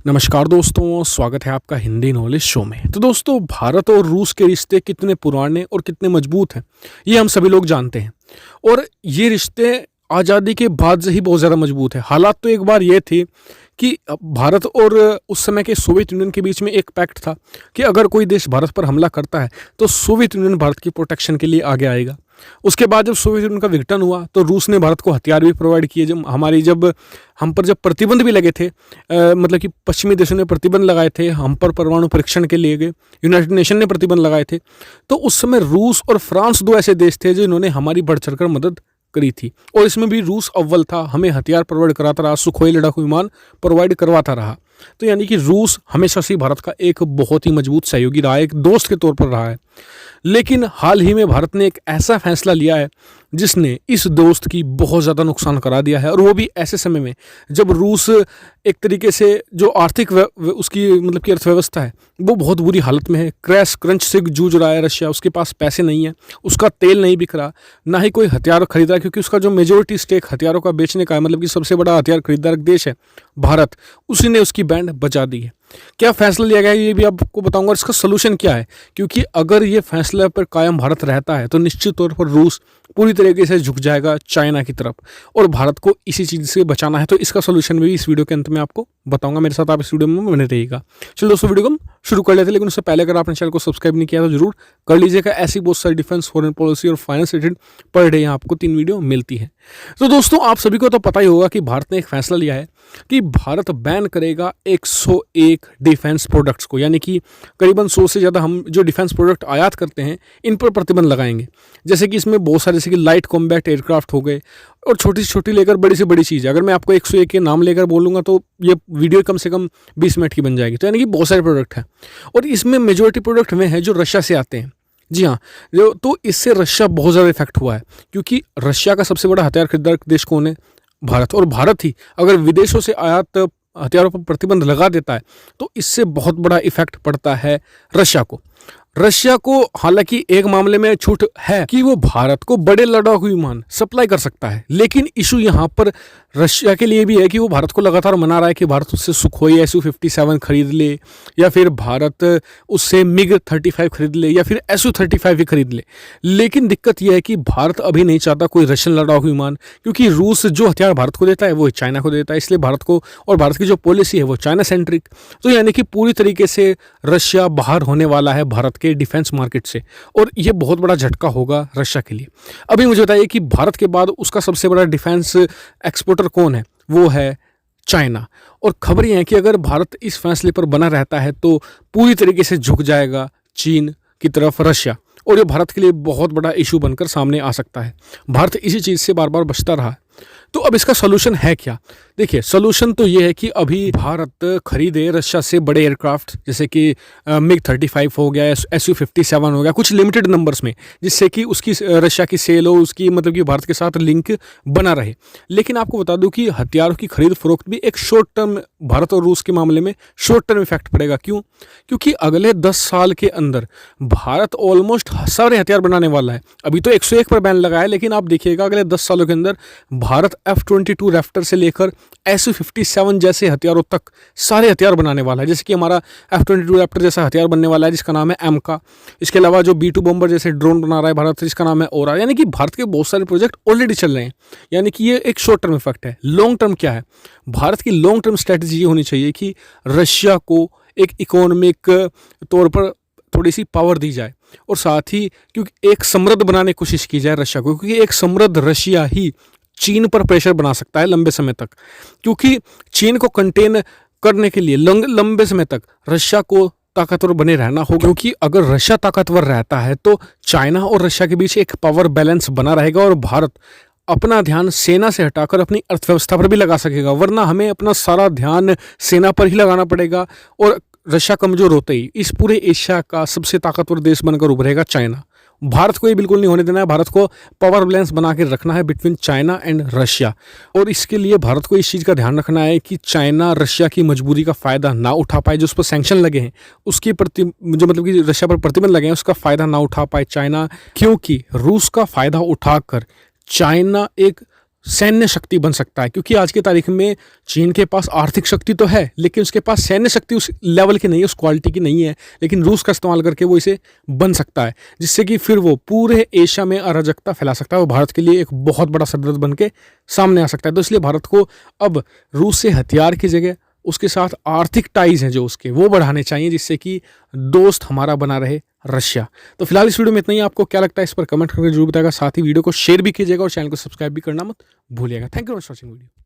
नमस्कार दोस्तों, स्वागत है आपका हिंदी नॉलेज शो में। तो दोस्तों, भारत और रूस के रिश्ते कितने पुराने और कितने मजबूत हैं, ये हम सभी लोग जानते हैं। और ये रिश्ते आज़ादी के बाद से ही बहुत ज़्यादा मजबूत है। हालात तो एक बार ये थी कि भारत और उस समय के सोवियत यूनियन के बीच में एक पैक्ट था कि अगर कोई देश भारत पर हमला करता है तो सोवियत यूनियन भारत की प्रोटेक्शन के लिए आगे आएगा। उसके बाद जब सोवियत यूनियन का विघटन हुआ तो रूस ने भारत को हथियार भी प्रोवाइड किए। जब हम पर प्रतिबंध भी लगे थे, मतलब कि पश्चिमी देशों ने प्रतिबंध लगाए थे हम पर परमाणु परीक्षण के लिए, यूनाइटेड नेशन ने प्रतिबंध लगाए थे, तो उस समय रूस और फ्रांस दो ऐसे देश थे जिन्होंने हमारी बढ़ चढ़कर मदद करी थी। और इसमें भी रूस अव्वल था, हमें हथियार प्रोवाइड कराता रहा, सुखोई लड़ाकू विमान प्रोवाइड करवाता रहा। तो यानी कि रूस हमेशा से भारत का एक बहुत ही मजबूत सहयोगी रहा है, एक दोस्त के तौर पर रहा है। लेकिन हाल ही में भारत ने एक ऐसा फैसला लिया है जिसने इस दोस्त की बहुत ज़्यादा नुकसान करा दिया है, और वो भी ऐसे समय में जब रूस एक तरीके से जो आर्थिक उसकी मतलब की अर्थव्यवस्था है वो बहुत बुरी हालत में है, क्रैश क्रंच से जूझ रहा है। रशिया, उसके पास पैसे नहीं है, उसका तेल नहीं बिक रहा, ना ही कोई हथियार खरीद रहा है, क्योंकि उसका जो मेजोरिटी स्टेक हथियारों का बेचने का है, मतलब कि सबसे बड़ा हथियार खरीदार देश है भारत, उसी ने उसकी बैंड बजा दी है। क्या फैसला लिया गया है ये भी आपको बताऊंगा, और इसका सोल्यूशन क्या है। क्योंकि अगर ये फैसला पर कायम भारत रहता है तो निश्चित तौर पर रूस पूरी तरीके से झुक जाएगा चाइना की तरफ, और भारत को इसी चीज़ से बचाना है। तो इसका सोल्यूशन भी इस वीडियो के अंत में आपको बताऊंगा। मेरे साथ आप इस वीडियो में बने रहिएगा। चलो दोस्तों, वीडियो को हम शुरू कर लेते हैं, लेकिन उससे पहले अगर आपने चैनल को सब्सक्राइब नहीं किया तो जरूर कर लीजिएगा। ऐसी बहुत सारी डिफेंस, फॉरेन पॉलिसी और फाइनेंस रिलेटेड पर डे आपको 3 वीडियो मिलती है। तो दोस्तों, आप सभी को तो पता ही होगा कि भारत ने एक फैसला लिया है कि भारत बैन करेगा 101 डिफेंस प्रोडक्ट्स को, यानी कि करीबन 100 से ज़्यादा हम जो डिफेंस प्रोडक्ट आयात करते हैं इन पर प्रतिबंध लगाएंगे। जैसे कि इसमें बहुत सारे, जैसे कि लाइट कॉम्बैट एयरक्राफ्ट हो गए, और छोटी से छोटी लेकर बड़ी से बड़ी चीज़। अगर मैं आपको 101 के नाम लेकर बोलूँगा तो ये वीडियो कम से कम 20 मिनट की बन जाएगी। तो यानी कि बहुत सारे प्रोडक्ट हैं, और इसमें मेजोरिटी प्रोडक्ट में है जो रशिया से आते हैं। जी हाँ, जो तो इससे रशिया बहुत ज़्यादा इफेक्ट हुआ है, क्योंकि रशिया का सबसे बड़ा हथियार खरीदार देश कौन है? भारत। और भारत ही अगर विदेशों से आयात हथियारों पर प्रतिबंध लगा देता है तो इससे बहुत बड़ा इफेक्ट पड़ता है रशिया को। रशिया को हालांकि एक मामले में छूट है कि वो भारत को बड़े लड़ाकू विमान सप्लाई कर सकता है, लेकिन इशू यहाँ पर रशिया के लिए भी है कि वो भारत को लगातार मना रहा है कि भारत उससे सुखोई Su-57 खरीद ले, या फिर भारत उससे MiG-35 खरीद ले, या फिर Su-35 ही खरीद ले। लेकिन दिक्कत यह है कि भारत अभी नहीं चाहता कोई रशियन लड़ाकू विमान, क्योंकि रूस जो हथियार भारत को देता है वो चाइना को देता है, इसलिए भारत को, और भारत की जो पॉलिसी है वो चाइना सेंट्रिक। तो यानी कि पूरी तरीके से रशिया बाहर होने वाला है भारत के डिफेंस मार्केट से, और ये बहुत बड़ा झटका होगा रशिया के लिए। अभी मुझे बताइए कि भारत के बाद उसका सबसे बड़ा डिफेंस एक्सपोर्टर कौन है? वो है चाइना। और खबर ये है कि अगर भारत इस फैसले पर बना रहता है तो पूरी तरीके से झुक जाएगा चीन की तरफ रशिया, और ये भारत के लिए बहुत बड़ा इशू बनकर सामने आ सकता है। भारत इसी चीज़ से बार बार बचता रहा है। तो अब इसका सोल्यूशन है क्या? देखिए, सोल्यूशन तो ये है कि अभी भारत खरीदे रशिया से बड़े एयरक्राफ्ट, जैसे कि MiG-35 हो गया, Su-57 हो गया, कुछ लिमिटेड नंबर्स में, जिससे कि उसकी रशिया की सेल हो, उसकी मतलब कि भारत के साथ लिंक बना रहे। लेकिन आपको बता दूं कि हथियारों की खरीद फरोख्त भी एक शॉर्ट टर्म, भारत और रूस के मामले में शॉर्ट टर्म इफेक्ट पड़ेगा। क्यों? क्योंकि अगले 10 साल के अंदर भारत ऑलमोस्ट सारे हथियार बनाने वाला है। अभी तो 101 पर बैन लगा है, लेकिन आप देखिएगा अगले 10 सालों के अंदर भारत F-22 रैप्टर से लेकर Su-57 जैसे हथियारों तक सारे हथियार बनाने वाला है। जैसे कि हमारा F-22 रैप्टर जैसा हथियार बनने वाला है जिसका नाम है एमका। इसके अलावा जो B-2 बॉम्बर जैसे ड्रोन बना रहा है भारत, जिसका नाम है ओरा। यानी कि भारत के बहुत सारे प्रोजेक्ट ऑलरेडी चल रहे हैं। यानी कि ये एक शॉर्ट टर्म इफेक्ट है। लॉन्ग टर्म क्या है? भारत की लॉन्ग टर्म स्ट्रैटेजी ये होनी चाहिए कि रशिया को एक इकोनॉमिक तौर पर थोड़ी सी पावर दी जाए, और साथ ही क्योंकि एक समृद्ध बनाने की कोशिश की जाए रशिया को, क्योंकि एक समृद्ध रशिया ही चीन पर प्रेशर बना सकता है लंबे समय तक। क्योंकि चीन को कंटेन करने के लिए लंबे समय तक रशिया को ताकतवर बने रहना होगा, क्योंकि अगर रशिया ताकतवर रहता है तो चाइना और रशिया के बीच एक पावर बैलेंस बना रहेगा, और भारत अपना ध्यान सेना से हटाकर अपनी अर्थव्यवस्था पर भी लगा सकेगा। वरना हमें अपना सारा ध्यान सेना पर ही लगाना पड़ेगा, और रशिया कमजोर होते ही इस पूरे एशिया का सबसे ताकतवर देश बनकर उभरेगा चाइना। भारत को ये बिल्कुल नहीं होने देना है। भारत को पावर बैलेंस बना के रखना है बिटवीन चाइना एंड रशिया, और इसके लिए भारत को इस चीज़ का ध्यान रखना है कि चाइना रशिया की मजबूरी का फ़ायदा ना उठा पाए। जो उस पर सैंक्शन लगे हैं उसकी जो मतलब कि रशिया पर प्रतिबंध लगे हैं उसका फ़ायदा ना उठा पाए चाइना, क्योंकि रूस का फ़ायदा उठाकर चाइना एक सैन्य शक्ति बन सकता है, क्योंकि आज की तारीख में चीन के पास आर्थिक शक्ति तो है लेकिन उसके पास सैन्य शक्ति उस लेवल की नहीं है, उस क्वालिटी की नहीं है। लेकिन रूस का इस्तेमाल करके वो इसे बन सकता है, जिससे कि फिर वो पूरे एशिया में अराजकता फैला सकता है और भारत के लिए एक बहुत बड़ा सरदर्द बन के सामने आ सकता है। तो इसलिए भारत को अब रूस से हथियार की जगह उसके साथ आर्थिक टाइज हैं जो उसके वो बढ़ाने चाहिए, जिससे कि दोस्त हमारा बना रहे रशिया। तो फिलहाल इस वीडियो में इतना ही। आपको क्या लगता है इस पर कमेंट करके जरूर बताएगा, साथ ही वीडियो को शेयर भी कीजिएगा और चैनल को सब्सक्राइब भी करना मत भूलिएगा। Thank you for watching video.